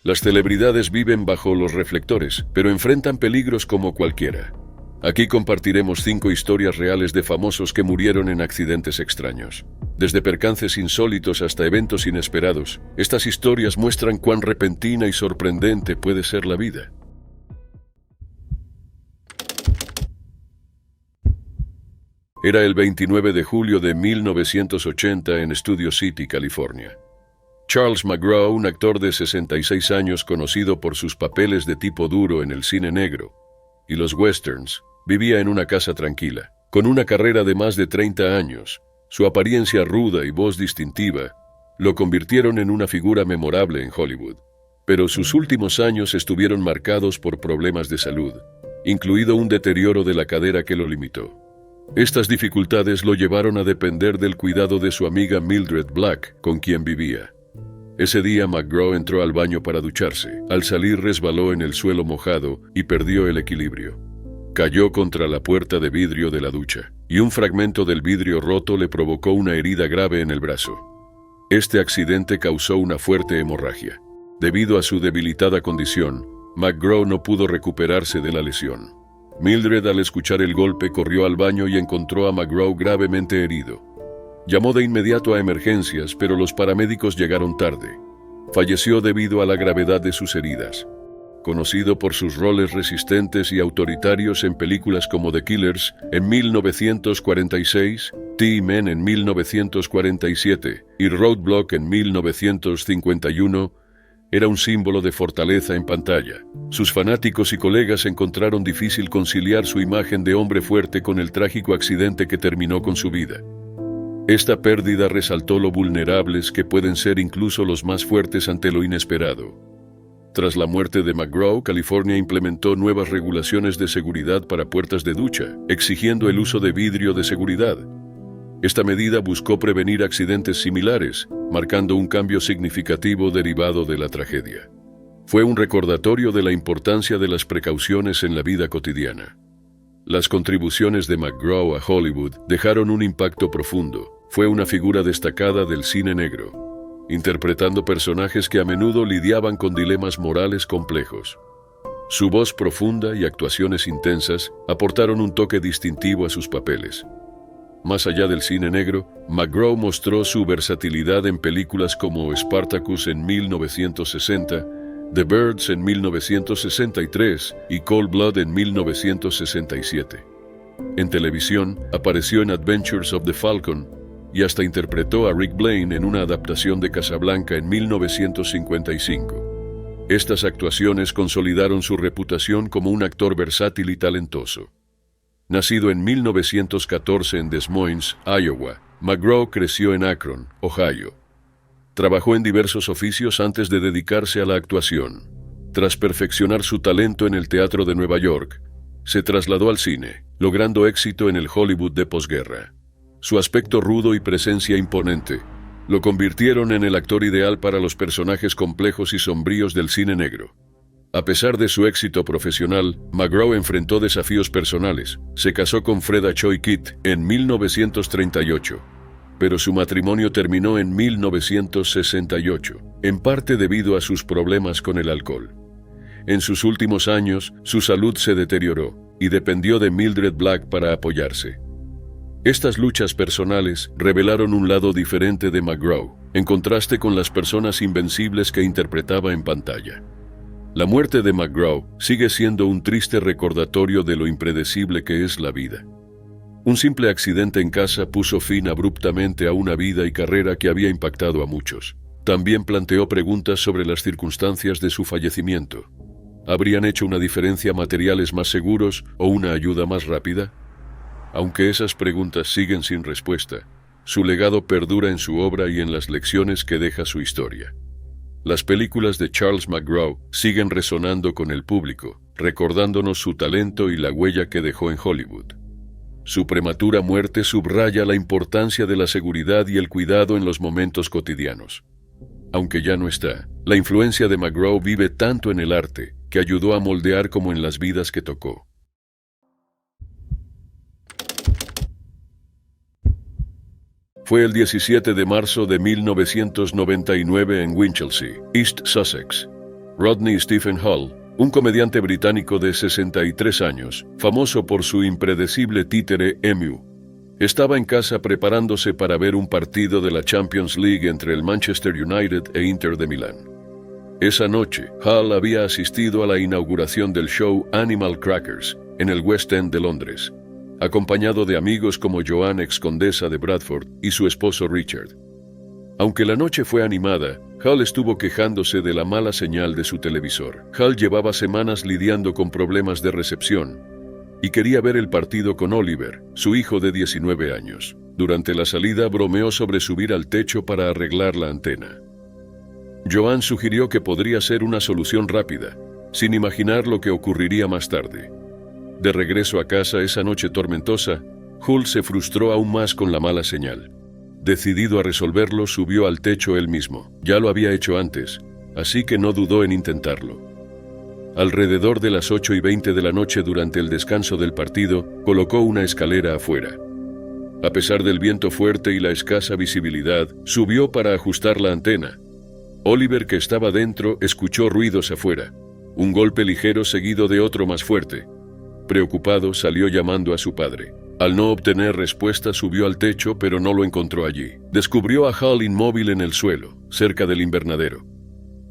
Las celebridades viven bajo los reflectores, pero enfrentan peligros como cualquiera. Aquí compartiremos 5 historias reales de famosos que murieron en accidentes extraños. Desde percances insólitos hasta eventos inesperados, estas historias muestran cuán repentina y sorprendente puede ser la vida. Era el 29 de julio de 1980 en Studio City, California. Charles McGraw, un actor de 66 años conocido por sus papeles de tipo duro en el cine negro y los westerns, vivía en una casa tranquila. Con una carrera de más de 30 años, su apariencia ruda y voz distintiva lo convirtieron en una figura memorable en Hollywood. Pero sus últimos años estuvieron marcados por problemas de salud, incluido un deterioro de la cadera que lo limitó. Estas dificultades lo llevaron a depender del cuidado de su amiga Mildred Black, con quien vivía. Ese día McGraw entró al baño para ducharse. Al salir resbaló en el suelo mojado y perdió el equilibrio. Cayó contra la puerta de vidrio de la ducha, y un fragmento del vidrio roto le provocó una herida grave en el brazo. Este accidente causó una fuerte hemorragia. Debido a su debilitada condición, McGraw no pudo recuperarse de la lesión. Mildred, al escuchar el golpe, corrió al baño y encontró a McGraw gravemente herido. Llamó de inmediato a emergencias, pero los paramédicos llegaron tarde. Falleció debido a la gravedad de sus heridas. Conocido por sus roles resistentes y autoritarios en películas como The Killers en 1946, T-Men en 1947 y Roadblock en 1951, era un símbolo de fortaleza en pantalla. Sus fanáticos y colegas encontraron difícil conciliar su imagen de hombre fuerte con el trágico accidente que terminó con su vida. Esta pérdida resaltó lo vulnerables que pueden ser incluso los más fuertes ante lo inesperado. Tras la muerte de McGraw, California implementó nuevas regulaciones de seguridad para puertas de ducha, exigiendo el uso de vidrio de seguridad. Esta medida buscó prevenir accidentes similares, marcando un cambio significativo derivado de la tragedia. Fue un recordatorio de la importancia de las precauciones en la vida cotidiana. Las contribuciones de McGraw a Hollywood dejaron un impacto profundo. Fue una figura destacada del cine negro, interpretando personajes que a menudo lidiaban con dilemas morales complejos. Su voz profunda y actuaciones intensas aportaron un toque distintivo a sus papeles. Más allá del cine negro, McGraw mostró su versatilidad en películas como Spartacus en 1960, The Birds en 1963 y Cold Blood en 1967. En televisión, apareció en Adventures of the Falcon y hasta interpretó a Rick Blaine en una adaptación de Casablanca en 1955. Estas actuaciones consolidaron su reputación como un actor versátil y talentoso. Nacido en 1914 en Des Moines, Iowa, McGraw creció en Akron, Ohio. Trabajó en diversos oficios antes de dedicarse a la actuación. Tras perfeccionar su talento en el teatro de Nueva York, se trasladó al cine, logrando éxito en el Hollywood de posguerra. Su aspecto rudo y presencia imponente lo convirtieron en el actor ideal para los personajes complejos y sombríos del cine negro. A pesar de su éxito profesional, McGraw enfrentó desafíos personales. Se casó con Freda Choi Kit en 1938, pero su matrimonio terminó en 1968, en parte debido a sus problemas con el alcohol. En sus últimos años, su salud se deterioró y dependió de Mildred Black para apoyarse. Estas luchas personales revelaron un lado diferente de McGraw, en contraste con las personas invencibles que interpretaba en pantalla. La muerte de McGraw sigue siendo un triste recordatorio de lo impredecible que es la vida. Un simple accidente en casa puso fin abruptamente a una vida y carrera que había impactado a muchos. También planteó preguntas sobre las circunstancias de su fallecimiento. ¿Habrían hecho una diferencia materiales más seguros o una ayuda más rápida? Aunque esas preguntas siguen sin respuesta, su legado perdura en su obra y en las lecciones que deja su historia. Las películas de Charles McGraw siguen resonando con el público, recordándonos su talento y la huella que dejó en Hollywood. Su prematura muerte subraya la importancia de la seguridad y el cuidado en los momentos cotidianos. Aunque ya no está, la influencia de McGraw vive tanto en el arte que ayudó a moldear como en las vidas que tocó. Fue el 17 de marzo de 1999 en Winchelsea, East Sussex. Rodney Stephen Hall, un comediante británico de 63 años, famoso por su impredecible títere Emu, estaba en casa preparándose para ver un partido de la Champions League entre el Manchester United e Inter de Milán. Esa noche, Hall había asistido a la inauguración del show Animal Crackers en el West End de Londres, acompañado de amigos como Joan, ex-condesa de Bradford, y su esposo Richard. Aunque la noche fue animada, Hall estuvo quejándose de la mala señal de su televisor. Hall llevaba semanas lidiando con problemas de recepción y quería ver el partido con Oliver, su hijo de 19 años. Durante la salida bromeó sobre subir al techo para arreglar la antena. Joan sugirió que podría ser una solución rápida, sin imaginar lo que ocurriría más tarde. De regreso a casa esa noche tormentosa, Hull se frustró aún más con la mala señal. Decidido a resolverlo, subió al techo él mismo. Ya lo había hecho antes, así que no dudó en intentarlo. Alrededor de las 8:20 de la noche, durante el descanso del partido, colocó una escalera afuera. A pesar del viento fuerte y la escasa visibilidad, subió para ajustar la antena. Oliver, que estaba dentro, escuchó ruidos afuera. Un golpe ligero seguido de otro más fuerte. Preocupado, salió llamando a su padre. Al no obtener respuesta, subió al techo, pero no lo encontró allí. Descubrió a Hall inmóvil en el suelo, cerca del invernadero.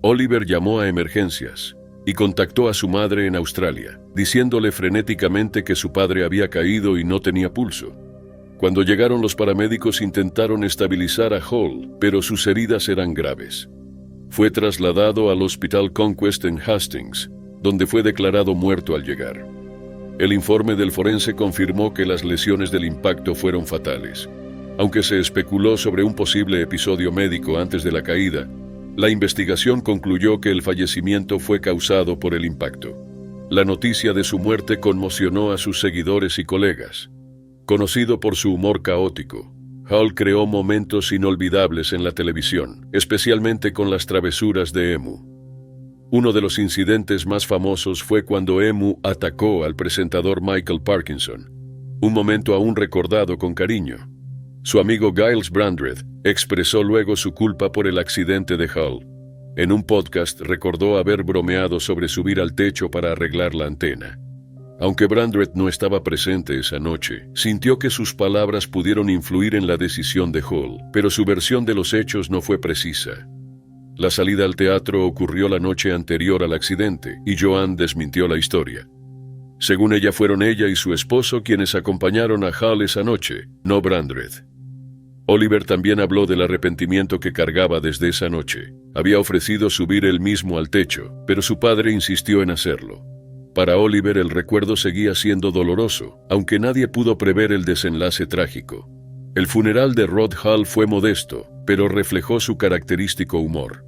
Oliver llamó a emergencias y contactó a su madre en Australia, diciéndole frenéticamente que su padre había caído y no tenía pulso. Cuando llegaron los paramédicos, intentaron estabilizar a Hall, pero sus heridas eran graves. Fue trasladado al Hospital Conquest en Hastings, donde fue declarado muerto al llegar. El informe del forense confirmó que las lesiones del impacto fueron fatales. Aunque se especuló sobre un posible episodio médico antes de la caída, la investigación concluyó que el fallecimiento fue causado por el impacto. La noticia de su muerte conmocionó a sus seguidores y colegas. Conocido por su humor caótico, Hall creó momentos inolvidables en la televisión, especialmente con las travesuras de Emu. Uno de los incidentes más famosos fue cuando Emu atacó al presentador Michael Parkinson, un momento aún recordado con cariño. Su amigo Giles Brandreth expresó luego su culpa por el accidente de Hall. En un podcast recordó haber bromeado sobre subir al techo para arreglar la antena. Aunque Brandreth no estaba presente esa noche, sintió que sus palabras pudieron influir en la decisión de Hall, pero su versión de los hechos no fue precisa. La salida al teatro ocurrió la noche anterior al accidente y Joan desmintió la historia. Según ella, fueron ella y su esposo quienes acompañaron a Hall esa noche, no Brandreth. Oliver también habló del arrepentimiento que cargaba desde esa noche. Había ofrecido subir él mismo al techo, pero su padre insistió en hacerlo. Para Oliver el recuerdo seguía siendo doloroso, aunque nadie pudo prever el desenlace trágico. El funeral de Rod Hall fue modesto, pero reflejó su característico humor.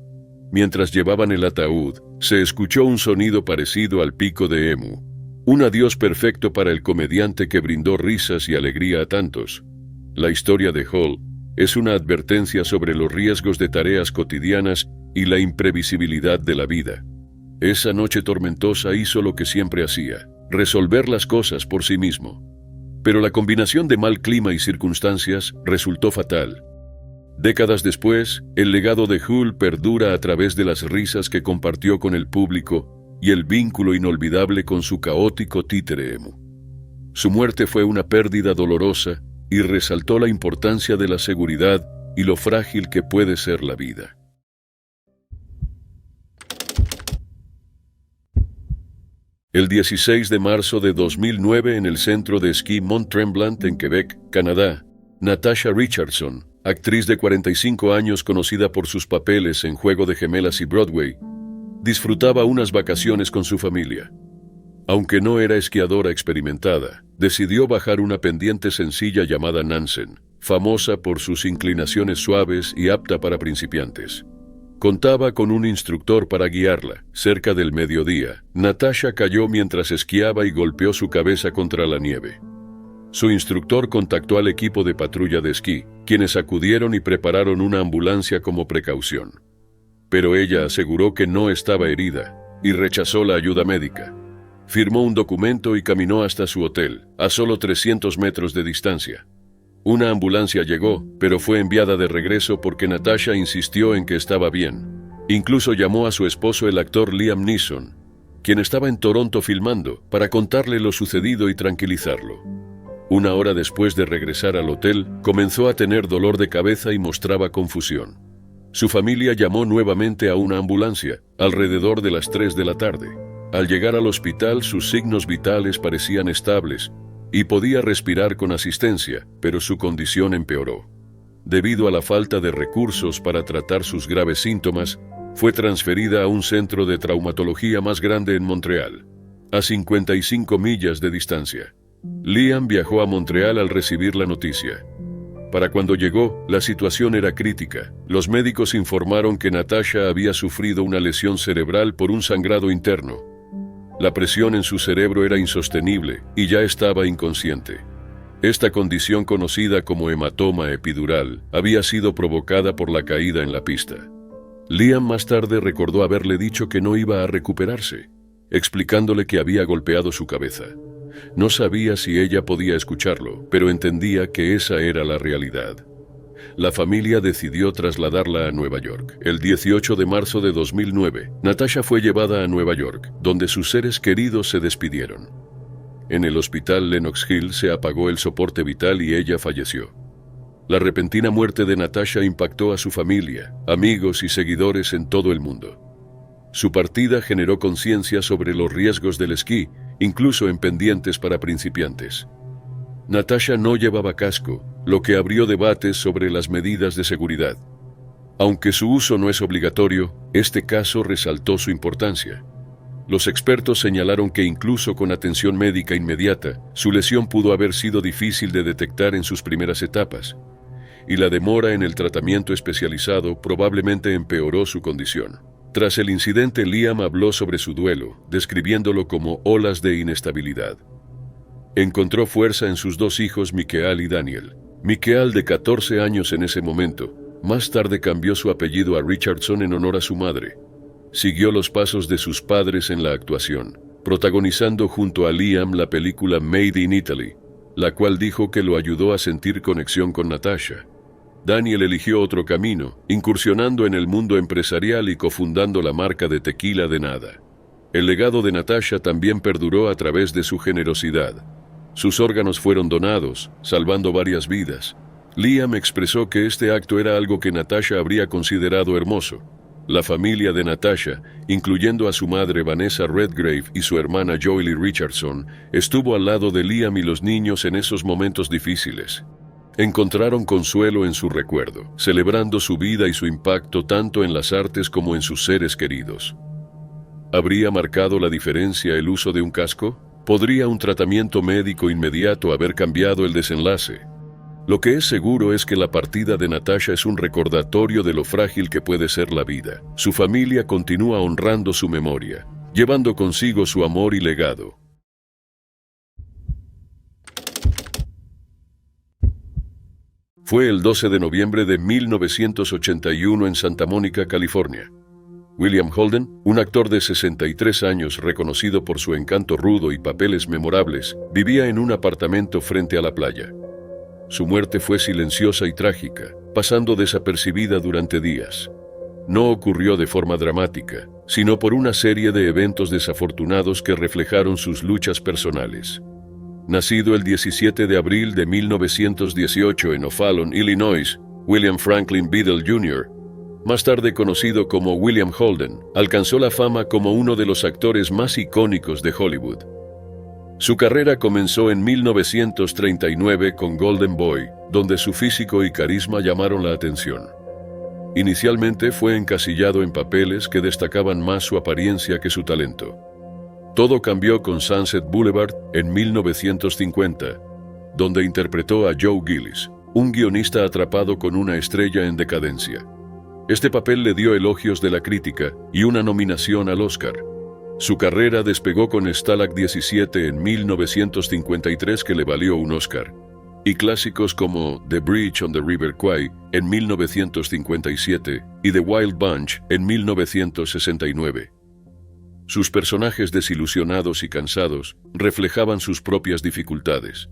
Mientras llevaban el ataúd, se escuchó un sonido parecido al pico de Emu, un adiós perfecto para el comediante que brindó risas y alegría a tantos. La historia de Hall es una advertencia sobre los riesgos de tareas cotidianas y la imprevisibilidad de la vida. Esa noche tormentosa hizo lo que siempre hacía, resolver las cosas por sí mismo. Pero la combinación de mal clima y circunstancias resultó fatal. Décadas después, el legado de Hull perdura a través de las risas que compartió con el público y el vínculo inolvidable con su caótico títere Emu. Su muerte fue una pérdida dolorosa y resaltó la importancia de la seguridad y lo frágil que puede ser la vida. El 16 de marzo de 2009, en el centro de esquí Mont Tremblant en Quebec, Canadá, Natasha Richardson, actriz de 45 años conocida por sus papeles en Juego de Gemelas y Broadway, disfrutaba unas vacaciones con su familia. Aunque no era esquiadora experimentada, decidió bajar una pendiente sencilla llamada Nansen, famosa por sus inclinaciones suaves y apta para principiantes. Contaba con un instructor para guiarla. Cerca del mediodía, Natasha cayó mientras esquiaba y golpeó su cabeza contra la nieve. Su instructor contactó al equipo de patrulla de esquí, quienes acudieron y prepararon una ambulancia como precaución. Pero ella aseguró que no estaba herida y rechazó la ayuda médica. Firmó un documento y caminó hasta su hotel, a solo 300 metros de distancia. Una ambulancia llegó, pero fue enviada de regreso porque Natasha insistió en que estaba bien. Incluso llamó a su esposo, el actor Liam Neeson, quien estaba en Toronto filmando, para contarle lo sucedido y tranquilizarlo. Una hora después de regresar al hotel, comenzó a tener dolor de cabeza y mostraba confusión. Su familia llamó nuevamente a una ambulancia, alrededor de las 3 de la tarde. Al llegar al hospital, sus signos vitales parecían estables y podía respirar con asistencia, pero su condición empeoró. Debido a la falta de recursos para tratar sus graves síntomas, fue transferida a un centro de traumatología más grande en Montreal, a 55 millas de distancia. Liam viajó a Montreal al recibir la noticia. Para cuando llegó, la situación era crítica. Los médicos informaron que Natasha había sufrido una lesión cerebral por un sangrado interno. La presión en su cerebro era insostenible y ya estaba inconsciente. Esta condición, conocida como hematoma epidural, había sido provocada por la caída en la pista. Liam más tarde recordó haberle dicho que no iba a recuperarse, explicándole que había golpeado su cabeza. No sabía si ella podía escucharlo, pero entendía que esa era la realidad. La familia decidió trasladarla a Nueva York. El 18 de marzo de 2009, Natasha fue llevada a Nueva York, donde sus seres queridos se despidieron. En el hospital Lenox Hill se apagó el soporte vital y ella falleció. La repentina muerte de Natasha impactó a su familia, amigos y seguidores en todo el mundo. Su partida generó conciencia sobre los riesgos del esquí, incluso en pendientes para principiantes. Natasha no llevaba casco, lo que abrió debates sobre las medidas de seguridad. Aunque su uso no es obligatorio, este caso resaltó su importancia. Los expertos señalaron que incluso con atención médica inmediata, su lesión pudo haber sido difícil de detectar en sus primeras etapas, y la demora en el tratamiento especializado probablemente empeoró su condición. Tras el incidente, Liam habló sobre su duelo, describiéndolo como olas de inestabilidad. Encontró fuerza en sus 2 hijos, Michael y Daniel. Michael, de 14 años en ese momento, más tarde cambió su apellido a Richardson en honor a su madre. Siguió los pasos de sus padres en la actuación, protagonizando junto a Liam la película Made in Italy, la cual dijo que lo ayudó a sentir conexión con Natasha. Daniel eligió otro camino, incursionando en el mundo empresarial y cofundando la marca de tequila de Nada. El legado de Natasha también perduró a través de su generosidad. Sus órganos fueron donados, salvando varias vidas. Liam expresó que este acto era algo que Natasha habría considerado hermoso. La familia de Natasha, incluyendo a su madre Vanessa Redgrave y su hermana Joely Richardson, estuvo al lado de Liam y los niños en esos momentos difíciles. Encontraron consuelo en su recuerdo, celebrando su vida y su impacto tanto en las artes como en sus seres queridos. ¿Habría marcado la diferencia el uso de un casco? ¿Podría un tratamiento médico inmediato haber cambiado el desenlace? Lo que es seguro es que la partida de Natasha es un recordatorio de lo frágil que puede ser la vida. Su familia continúa honrando su memoria, llevando consigo su amor y legado. Fue el 12 de noviembre de 1981 en Santa Mónica, California. William Holden, un actor de 63 años reconocido por su encanto rudo y papeles memorables, vivía en un apartamento frente a la playa. Su muerte fue silenciosa y trágica, pasando desapercibida durante días. No ocurrió de forma dramática, sino por una serie de eventos desafortunados que reflejaron sus luchas personales. Nacido el 17 de abril de 1918 en O'Fallon, Illinois, William Franklin Biddle Jr., más tarde conocido como William Holden, alcanzó la fama como uno de los actores más icónicos de Hollywood. Su carrera comenzó en 1939 con Golden Boy, donde su físico y carisma llamaron la atención. Inicialmente fue encasillado en papeles que destacaban más su apariencia que su talento. Todo cambió con Sunset Boulevard en 1950, donde interpretó a Joe Gillis, un guionista atrapado con una estrella en decadencia. Este papel le dio elogios de la crítica y una nominación al Oscar. Su carrera despegó con Stalag 17 en 1953, que le valió un Oscar, y clásicos como The Bridge on the River Kwai en 1957 y The Wild Bunch en 1969. Sus personajes desilusionados y cansados reflejaban sus propias dificultades.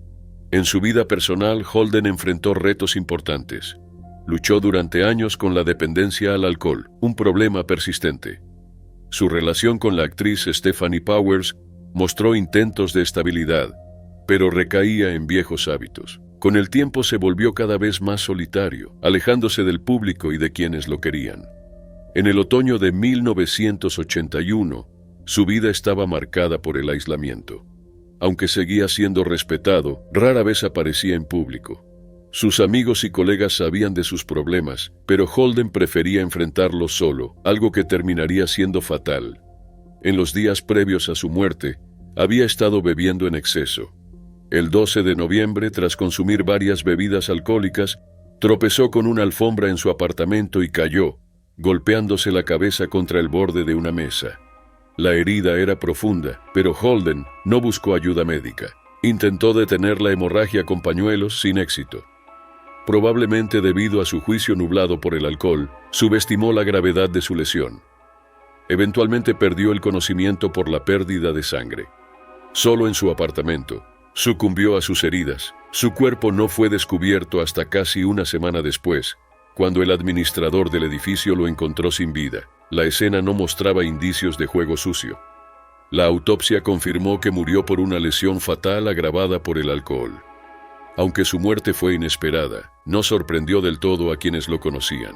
En su vida personal, Holden enfrentó retos importantes. Luchó durante años con la dependencia al alcohol, un problema persistente. Su relación con la actriz Stephanie Powers mostró intentos de estabilidad, pero recaía en viejos hábitos. Con el tiempo se volvió cada vez más solitario, alejándose del público y de quienes lo querían. En el otoño de 1981, su vida estaba marcada por el aislamiento. Aunque seguía siendo respetado, rara vez aparecía en público. Sus amigos y colegas sabían de sus problemas, pero Holden prefería enfrentarlos solo, algo que terminaría siendo fatal. En los días previos a su muerte, había estado bebiendo en exceso. El 12 de noviembre, tras consumir varias bebidas alcohólicas, tropezó con una alfombra en su apartamento y cayó, golpeándose la cabeza contra el borde de una mesa. La herida era profunda, pero Holden no buscó ayuda médica. Intentó detener la hemorragia con pañuelos sin éxito. Probablemente debido a su juicio nublado por el alcohol, subestimó la gravedad de su lesión. Eventualmente perdió el conocimiento por la pérdida de sangre. Solo en su apartamento, sucumbió a sus heridas. Su cuerpo no fue descubierto hasta casi una semana después, cuando el administrador del edificio lo encontró sin vida. La escena no mostraba indicios de juego sucio. La autopsia confirmó que murió por una lesión fatal agravada por el alcohol. Aunque su muerte fue inesperada, no sorprendió del todo a quienes lo conocían.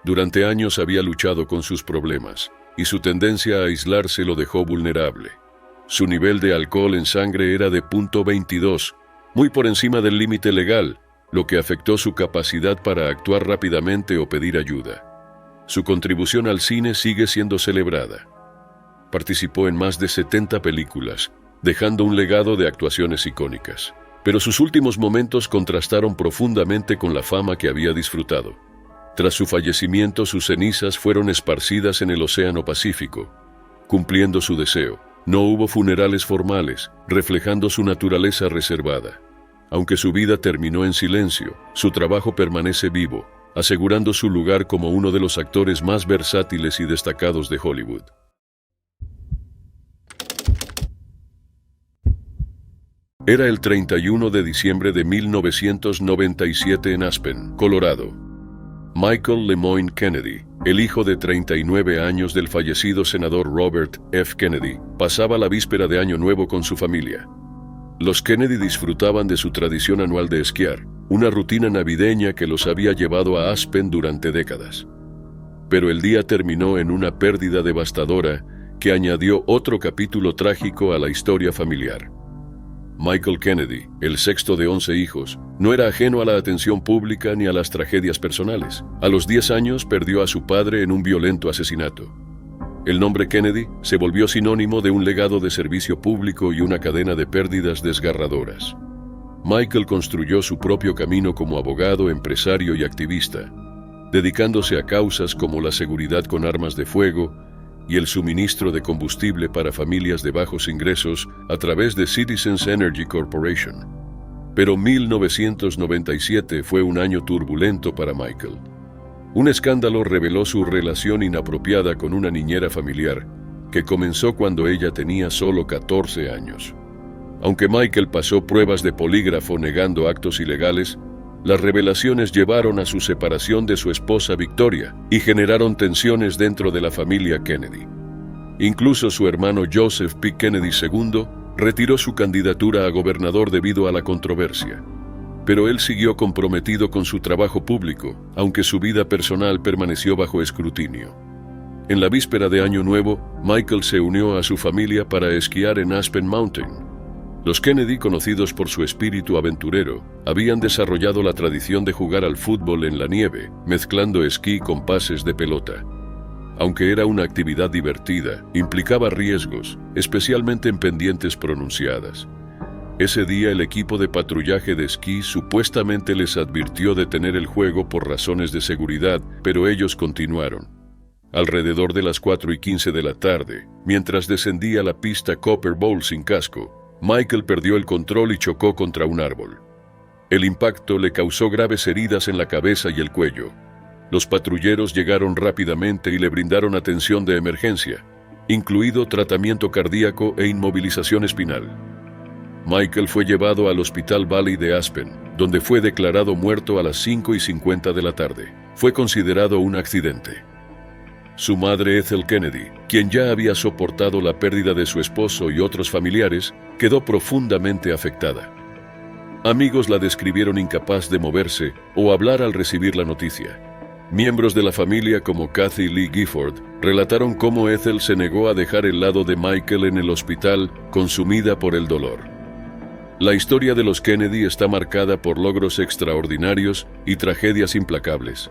Durante años había luchado con sus problemas, y su tendencia a aislarse lo dejó vulnerable. Su nivel de alcohol en sangre era de 0.22, muy por encima del límite legal, lo que afectó su capacidad para actuar rápidamente o pedir ayuda. Su contribución al cine sigue siendo celebrada. Participó en más de 70 películas, dejando un legado de actuaciones icónicas. Pero sus últimos momentos contrastaron profundamente con la fama que había disfrutado. Tras su fallecimiento, sus cenizas fueron esparcidas en el Océano Pacífico, cumpliendo su deseo. No hubo funerales formales, reflejando su naturaleza reservada. Aunque su vida terminó en silencio, su trabajo permanece vivo, asegurando su lugar como uno de los actores más versátiles y destacados de Hollywood. Era el 31 de diciembre de 1997 en Aspen, Colorado. Michael Lemoyne Kennedy, el hijo de 39 años del fallecido senador Robert F. Kennedy, pasaba la víspera de Año Nuevo con su familia. Los Kennedy disfrutaban de su tradición anual de esquiar, una rutina navideña que los había llevado a Aspen durante décadas. Pero el día terminó en una pérdida devastadora que añadió otro capítulo trágico a la historia familiar. Michael Kennedy, el sexto de 11 hijos, no era ajeno a la atención pública ni a las tragedias personales. A los 10 años perdió a su padre en un violento asesinato. El nombre Kennedy se volvió sinónimo de un legado de servicio público y una cadena de pérdidas desgarradoras. Michael construyó su propio camino como abogado, empresario y activista, dedicándose a causas como la seguridad con armas de fuego y el suministro de combustible para familias de bajos ingresos a través de Citizens Energy Corporation. Pero 1997 fue un año turbulento para Michael. Un escándalo reveló su relación inapropiada con una niñera familiar, que comenzó cuando ella tenía solo 14 años. Aunque Michael pasó pruebas de polígrafo negando actos ilegales, las revelaciones llevaron a su separación de su esposa Victoria y generaron tensiones dentro de la familia Kennedy. Incluso su hermano Joseph P. Kennedy II retiró su candidatura a gobernador debido a la controversia. Pero él siguió comprometido con su trabajo público, aunque su vida personal permaneció bajo escrutinio. En la víspera de Año Nuevo, Michael se unió a su familia para esquiar en Aspen Mountain. Los Kennedy, conocidos por su espíritu aventurero, habían desarrollado la tradición de jugar al fútbol en la nieve, mezclando esquí con pases de pelota. Aunque era una actividad divertida, implicaba riesgos, especialmente en pendientes pronunciadas. Ese día el equipo de patrullaje de esquí supuestamente les advirtió detener el juego por razones de seguridad, pero ellos continuaron. Alrededor de las 4:15 de la tarde, mientras descendía la pista Copper Bowl sin casco, Michael perdió el control y chocó contra un árbol. El impacto le causó graves heridas en la cabeza y el cuello. Los patrulleros llegaron rápidamente y le brindaron atención de emergencia, incluido tratamiento cardíaco e inmovilización espinal. Michael fue llevado al Hospital Valley de Aspen, donde fue declarado muerto a las 5:50 de la tarde. Fue considerado un accidente. Su madre, Ethel Kennedy, quien ya había soportado la pérdida de su esposo y otros familiares, quedó profundamente afectada. Amigos la describieron incapaz de moverse o hablar al recibir la noticia. Miembros de la familia como Kathy Lee Gifford relataron cómo Ethel se negó a dejar el lado de Michael en el hospital, consumida por el dolor. La historia de los Kennedy está marcada por logros extraordinarios y tragedias implacables.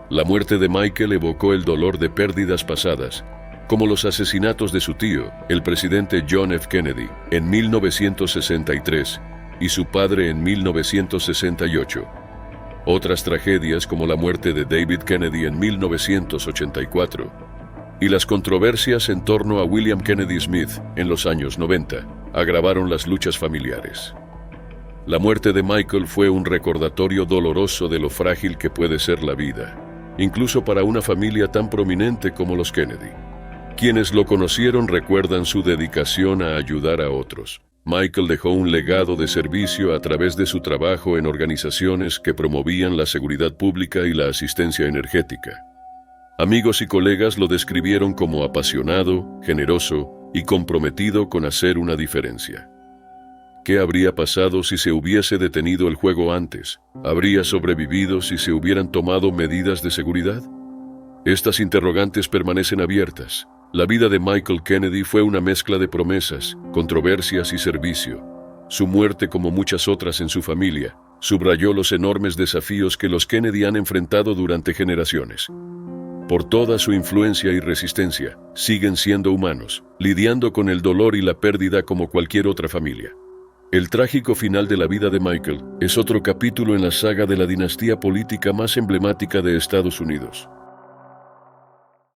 La muerte de Michael evocó el dolor de pérdidas pasadas, como los asesinatos de su tío, el presidente John F. Kennedy, en 1963, y su padre en 1968. Otras tragedias como la muerte de David Kennedy en 1984 y las controversias en torno a William Kennedy Smith en los años 90 agravaron las luchas familiares. La muerte de Michael fue un recordatorio doloroso de lo frágil que puede ser la vida, incluso para una familia tan prominente como los Kennedy. Quienes lo conocieron recuerdan su dedicación a ayudar a otros. Michael dejó un legado de servicio a través de su trabajo en organizaciones que promovían la seguridad pública y la asistencia energética. Amigos y colegas lo describieron como apasionado, generoso y comprometido con hacer una diferencia. ¿Qué habría pasado si se hubiese detenido el juego antes? ¿Habría sobrevivido si se hubieran tomado medidas de seguridad? Estas interrogantes permanecen abiertas. La vida de Michael Kennedy fue una mezcla de promesas, controversias y servicio. Su muerte, como muchas otras en su familia, subrayó los enormes desafíos que los Kennedy han enfrentado durante generaciones. Por toda su influencia y resistencia, siguen siendo humanos, lidiando con el dolor y la pérdida como cualquier otra familia. El trágico final de la vida de Michael es otro capítulo en la saga de la dinastía política más emblemática de Estados Unidos.